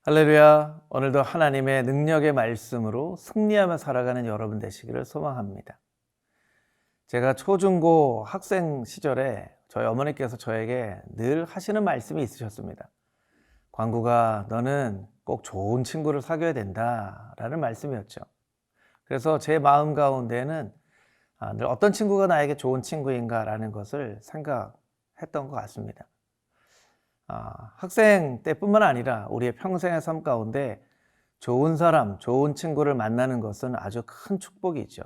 할렐루야. 오늘도 하나님의 능력의 말씀으로 승리하며 살아가는 여러분 되시기를 소망합니다. 제가 초중고 학생 시절에 저희 어머니께서 저에게 늘 하시는 말씀이 있으셨습니다. 광구가 너는 꼭 좋은 친구를 사귀어야 된다 라는 말씀이었죠. 그래서 제 마음 가운데는 늘 어떤 친구가 나에게 좋은 친구인가 라는 것을 생각했던 것 같습니다. 학생 때뿐만 아니라 우리의 평생의 삶 가운데 좋은 사람, 좋은 친구를 만나는 것은 아주 큰 축복이죠.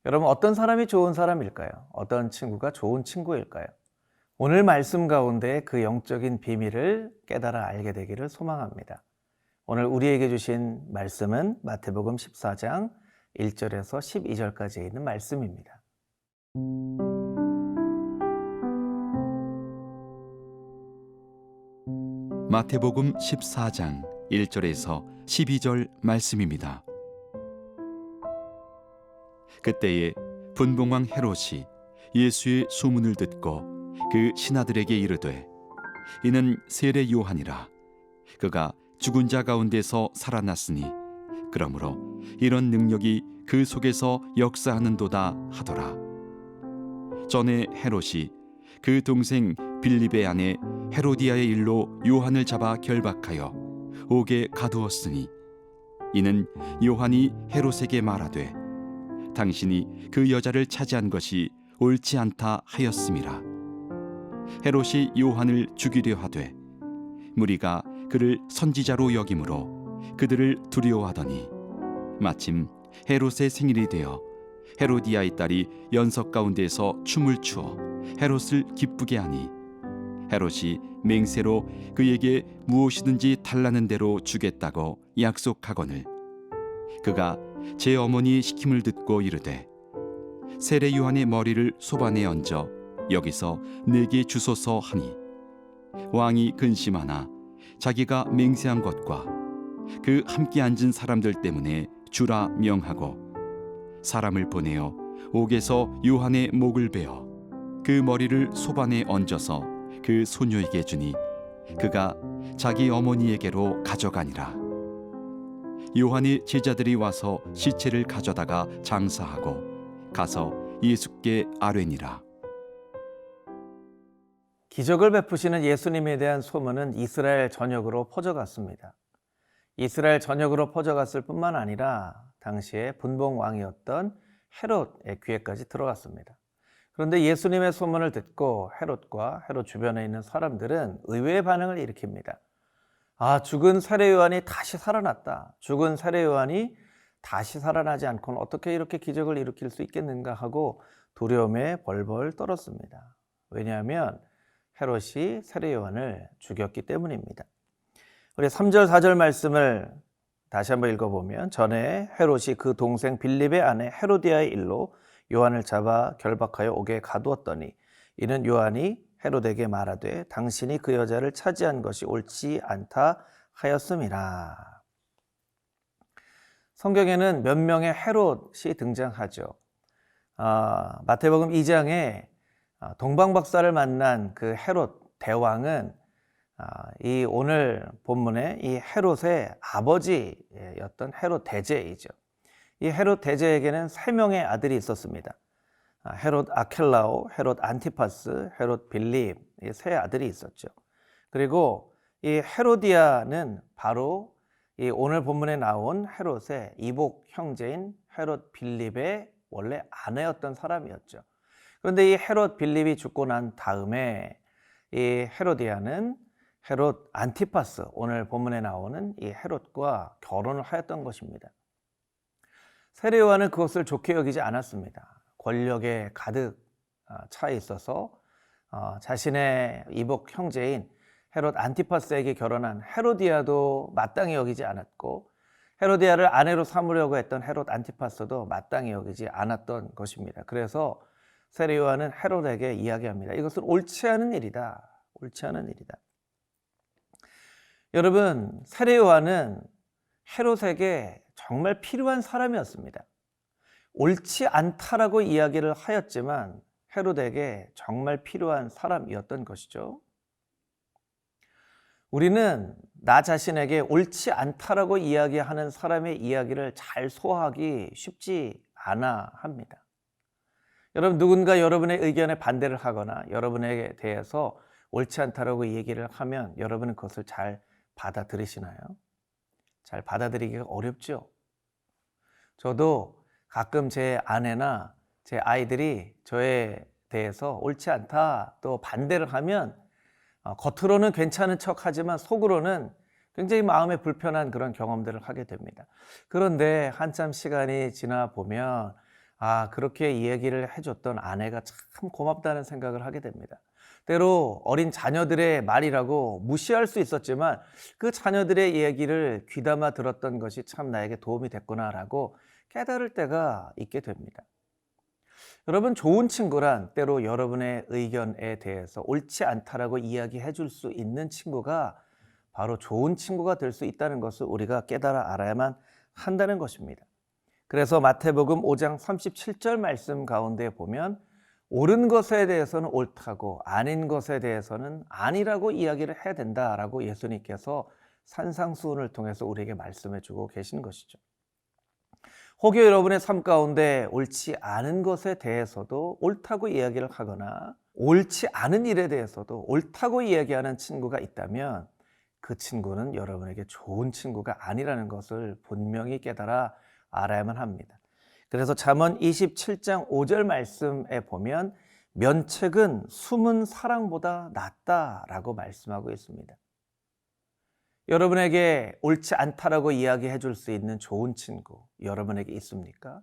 여러분, 어떤 사람이 좋은 사람일까요? 어떤 친구가 좋은 친구일까요? 오늘 말씀 가운데 그 영적인 비밀을 깨달아 알게 되기를 소망합니다. 오늘 우리에게 주신 말씀은 마태복음 14장 1절에서 12절까지 있는 말씀입니다. 마태복음 14장 1절에서 12절 말씀입니다. 그때에 분봉왕 헤롯이 예수의 소문을 듣고 그 신하들에게 이르되 이는 세례 요한이라 그가 죽은 자 가운데서 살아났으니 그러므로 이런 능력이 그 속에서 역사하는도다 하더라. 전에 헤롯이 그 동생 빌립의 아내 헤로디아의 일로 요한을 잡아 결박하여 옥에 가두었으니 이는 요한이 헤롯에게 말하되 당신이 그 여자를 차지한 것이 옳지 않다 하였음이라. 헤롯이 요한을 죽이려 하되 무리가 그를 선지자로 여김으로 그들을 두려워하더니 마침 헤롯의 생일이 되어 헤로디아의 딸이 연석 가운데서 춤을 추어 헤롯을 기쁘게 하니 헤롯이 맹세로 그에게 무엇이든지 달라는 대로 주겠다고 약속하거늘 그가 제 어머니의 시킴을 듣고 이르되 세례 요한의 머리를 소반에 얹어 여기서 내게 주소서 하니 왕이 근심하나 자기가 맹세한 것과 그 함께 앉은 사람들 때문에 주라 명하고 사람을 보내어 옥에서 요한의 목을 베어 그 머리를 소반에 얹어서 그 소녀에게 주니 그가 자기 어머니에게로 가져가니라. 요한의 제자들이 와서 시체를 가져다가 장사하고 가서 예수께 아뢰니라. 기적을 베푸시는 예수님에 대한 소문은 이스라엘 전역으로 퍼져갔습니다. 이스라엘 전역으로 퍼져갔을 뿐만 아니라 당시에 분봉 왕이었던 헤롯의 귀에까지 들어갔습니다. 그런데 예수님의 소문을 듣고 헤롯과 헤롯 주변에 있는 사람들은 의외의 반응을 일으킵니다. 죽은 세례 요한이 다시 살아났다. 죽은 세례 요한이 다시 살아나지 않고는 어떻게 이렇게 기적을 일으킬 수 있겠는가 하고 두려움에 벌벌 떨었습니다. 왜냐하면 헤롯이 세례 요한을 죽였기 때문입니다. 우리 3절, 4절 말씀을 다시 한번 읽어보면 전에 헤롯이 그 동생 빌립의 아내 헤로디아의 일로 요한을 잡아 결박하여 옥에 가두었더니 이는 요한이 헤롯에게 말하되 당신이 그 여자를 차지한 것이 옳지 않다 하였음이라. 성경에는 몇 명의 헤롯이 등장하죠. 마태복음 2장에 동방박사를 만난 그 헤롯 대왕은 이 오늘 본문의 이 헤롯의 아버지였던 헤롯 대제이죠. 이 헤롯 대제에게는 3명의 아들이 있었습니다. 헤롯 아켈라오, 헤롯 안티파스, 헤롯 빌립, 이 3 아들이 있었죠. 그리고 이 헤로디아는 바로 이 오늘 본문에 나온 헤롯의 이복 형제인 헤롯 빌립의 원래 아내였던 사람이었죠. 그런데 이 헤롯 빌립이 죽고 난 다음에 이 헤로디아는 헤롯 안티파스, 오늘 본문에 나오는 이 헤롯과 결혼을 하였던 것입니다. 세례 요한은 그것을 좋게 여기지 않았습니다. 권력에 가득 차 있어서 자신의 이복 형제인 헤롯 안티파스에게 결혼한 헤로디아도 마땅히 여기지 않았고 헤로디아를 아내로 삼으려고 했던 헤롯 안티파스도 마땅히 여기지 않았던 것입니다. 그래서 세례 요한은 헤롯에게 이야기합니다. 이것은 옳지 않은 일이다. 옳지 않은 일이다. 여러분, 세례 요한은 헤롯에게 정말 필요한 사람이었습니다. 옳지 않다라고 이야기를 하였지만 헤롯에게 정말 필요한 사람이었던 것이죠. 우리는 나 자신에게 옳지 않다라고 이야기하는 사람의 이야기를 잘 소화하기 쉽지 않아 합니다. 여러분, 누군가 여러분의 의견에 반대를 하거나 여러분에 대해서 옳지 않다라고 얘기를 하면 여러분은 그것을 잘 받아들이시나요? 잘 받아들이기가 어렵죠. 저도 가끔 제 아내나 제 아이들이 저에 대해서 옳지 않다 또 반대를 하면 겉으로는 괜찮은 척 하지만 속으로는 굉장히 마음에 불편한 그런 경험들을 하게 됩니다. 그런데 한참 시간이 지나 보면 그렇게 이야기를 해줬던 아내가 참 고맙다는 생각을 하게 됩니다. 때로 어린 자녀들의 말이라고 무시할 수 있었지만 그 자녀들의 이야기를 귀담아 들었던 것이 참 나에게 도움이 됐구나라고 깨달을 때가 있게 됩니다. 여러분, 좋은 친구란 때로 여러분의 의견에 대해서 옳지 않다라고 이야기해 줄 수 있는 친구가 바로 좋은 친구가 될 수 있다는 것을 우리가 깨달아 알아야만 한다는 것입니다. 그래서 마태복음 5장 37절 말씀 가운데 보면 옳은 것에 대해서는 옳다고 아닌 것에 대해서는 아니라고 이야기를 해야 된다라고 예수님께서 산상수훈을 통해서 우리에게 말씀해 주고 계신 것이죠. 혹여 여러분의 삶 가운데 옳지 않은 것에 대해서도 옳다고 이야기를 하거나 옳지 않은 일에 대해서도 옳다고 이야기하는 친구가 있다면 그 친구는 여러분에게 좋은 친구가 아니라는 것을 분명히 깨달아 알아야만 합니다. 그래서 잠언 27장 5절 말씀에 보면 면책은 숨은 사랑보다 낫다라고 말씀하고 있습니다. 여러분에게 옳지 않다라고 이야기해 줄 수 있는 좋은 친구 여러분에게 있습니까?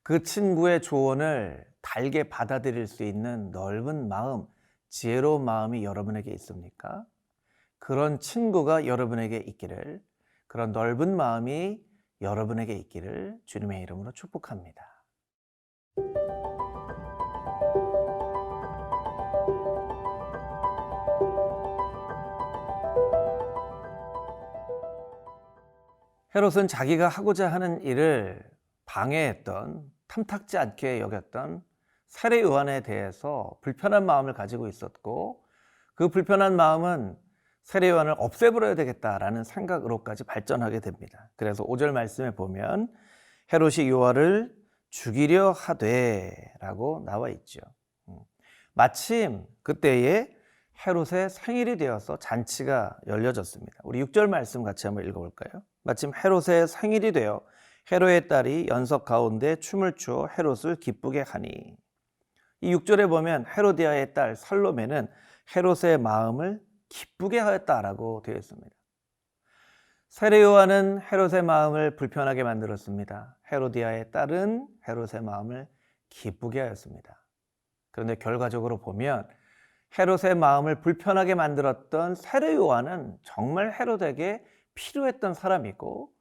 그 친구의 조언을 달게 받아들일 수 있는 넓은 마음, 지혜로운 마음이 여러분에게 있습니까? 그런 친구가 여러분에게 있기를, 그런 넓은 마음이 여러분에게 있기를 주님의 이름으로 축복합니다. 헤롯은 자기가 하고자 하는 일을 방해했던, 탐탁지 않게 여겼던 세례 요한에 대해서 불편한 마음을 가지고 있었고, 그 불편한 마음은 세례 요한을 없애버려야 되겠다라는 생각으로까지 발전하게 됩니다. 그래서 5절 말씀에 보면 헤롯이 요한을 죽이려 하되라고 나와 있죠. 마침 그때에 헤롯의 생일이 되어서 잔치가 열려졌습니다. 우리 6절 말씀 같이 한번 읽어볼까요? 마침 헤롯의 생일이 되어 헤롯의 딸이 연석 가운데 춤을 추어 헤롯을 기쁘게 하니, 이 6절에 보면 헤로디아의 딸 살로메는 헤롯의 마음을 기쁘게 하였다라고 되어 있습니다. 세례 요한은 헤롯의 마음을 불편하게 만들었습니다. 헤로디아의 딸은 헤롯의 마음을 기쁘게 하였습니다. 그런데 결과적으로 보면 헤롯의 마음을 불편하게 만들었던 세례 요한은 정말 헤롯에게 필요했던 사람이고,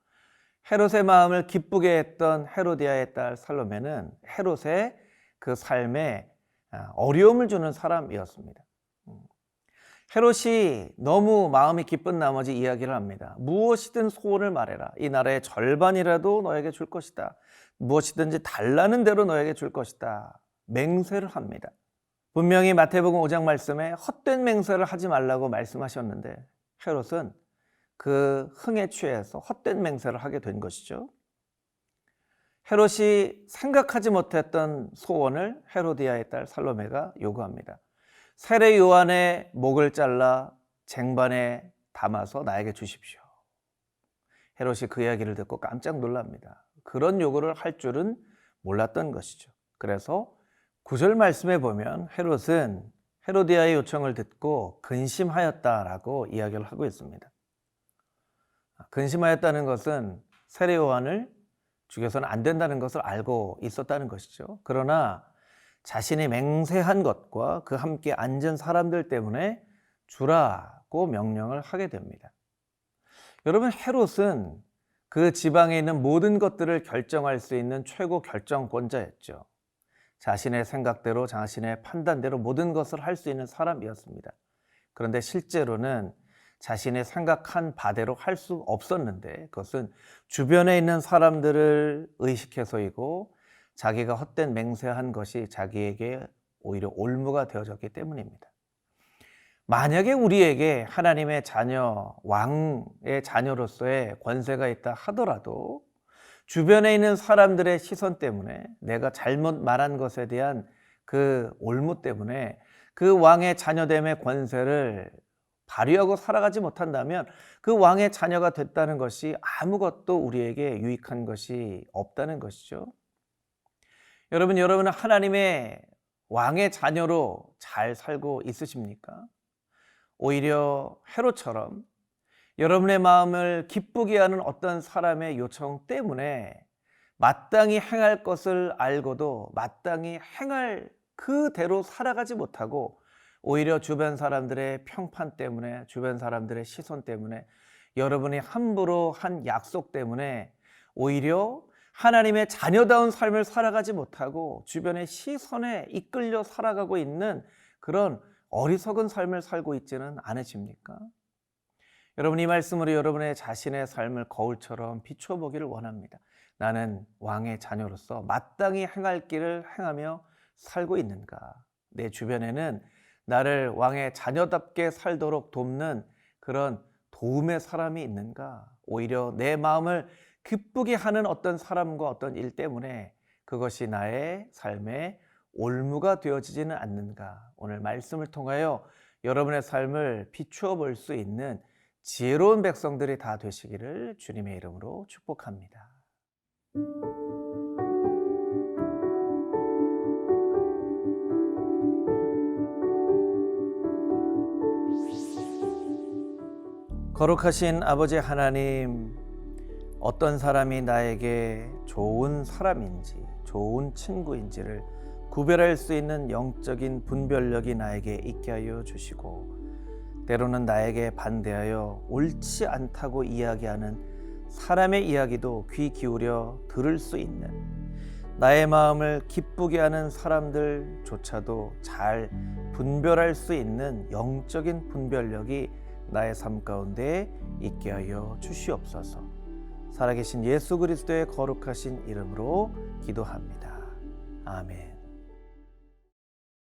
헤롯의 마음을 기쁘게 했던 헤로디아의 딸 살로메는 헤롯의 그 삶에 어려움을 주는 사람이었습니다. 헤롯이 너무 마음이 기쁜 나머지 이야기를 합니다. 무엇이든 소원을 말해라. 이 나라의 절반이라도 너에게 줄 것이다. 무엇이든지 달라는 대로 너에게 줄 것이다. 맹세를 합니다. 분명히 마태복음 5장 말씀에 헛된 맹세를 하지 말라고 말씀하셨는데 헤롯은 그 흥에 취해서 헛된 맹세를 하게 된 것이죠. 헤롯이 생각하지 못했던 소원을 헤로디아의 딸 살로메가 요구합니다. 세례 요한의 목을 잘라 쟁반에 담아서 나에게 주십시오. 헤롯이 그 이야기를 듣고 깜짝 놀랍니다. 그런 요구를 할 줄은 몰랐던 것이죠. 그래서 9절 말씀에 보면 헤롯은 헤로디아의 요청을 듣고 근심하였다라고 이야기를 하고 있습니다. 근심하였다는 것은 세례 요한을 죽여서는 안 된다는 것을 알고 있었다는 것이죠. 그러나 자신이 맹세한 것과 그 함께 앉은 사람들 때문에 주라고 명령을 하게 됩니다. 여러분, 헤롯은 그 지방에 있는 모든 것들을 결정할 수 있는 최고 결정권자였죠. 자신의 생각대로, 자신의 판단대로 모든 것을 할 수 있는 사람이었습니다. 그런데 실제로는 자신의 생각한 바대로 할 수 없었는데 그것은 주변에 있는 사람들을 의식해서이고 자기가 헛된 맹세한 것이 자기에게 오히려 올무가 되어졌기 때문입니다. 만약에 우리에게 하나님의 자녀, 왕의 자녀로서의 권세가 있다 하더라도 주변에 있는 사람들의 시선 때문에, 내가 잘못 말한 것에 대한 그 올무 때문에 그 왕의 자녀됨의 권세를 발휘하고 살아가지 못한다면 그 왕의 자녀가 됐다는 것이 아무것도 우리에게 유익한 것이 없다는 것이죠. 여러분은 하나님의 왕의 자녀로 잘 살고 있으십니까? 오히려 헤롯처럼 여러분의 마음을 기쁘게 하는 어떤 사람의 요청 때문에 마땅히 행할 것을 알고도 마땅히 행할 그대로 살아가지 못하고, 오히려 주변 사람들의 평판 때문에, 주변 사람들의 시선 때문에, 여러분이 함부로 한 약속 때문에 오히려 하나님의 자녀다운 삶을 살아가지 못하고 주변의 시선에 이끌려 살아가고 있는 그런 어리석은 삶을 살고 있지는 않으십니까? 여러분, 이 말씀으로 여러분의 자신의 삶을 거울처럼 비춰보기를 원합니다. 나는 왕의 자녀로서 마땅히 행할 길을 행하며 살고 있는가? 내 주변에는 나를 왕의 자녀답게 살도록 돕는 그런 도움의 사람이 있는가? 오히려 내 마음을 기쁘게 하는 어떤 사람과 어떤 일 때문에 그것이 나의 삶의 올무가 되어지지는 않는가? 오늘 말씀을 통하여 여러분의 삶을 비추어 볼 수 있는 지혜로운 백성들이 다 되시기를 주님의 이름으로 축복합니다. 거룩하신 아버지 하나님, 어떤 사람이 나에게 좋은 사람인지 좋은 친구인지를 구별할 수 있는 영적인 분별력이 나에게 있게 하여 주시고, 때로는 나에게 반대하여 옳지 않다고 이야기하는 사람의 이야기도 귀 기울여 들을 수 있는, 나의 마음을 기쁘게 하는 사람들조차도 잘 분별할 수 있는 영적인 분별력이 나의 삶 가운데 있게 하여 주시옵소서. 살아계신 예수 그리스도의 거룩하신 이름으로 기도합니다. 아멘.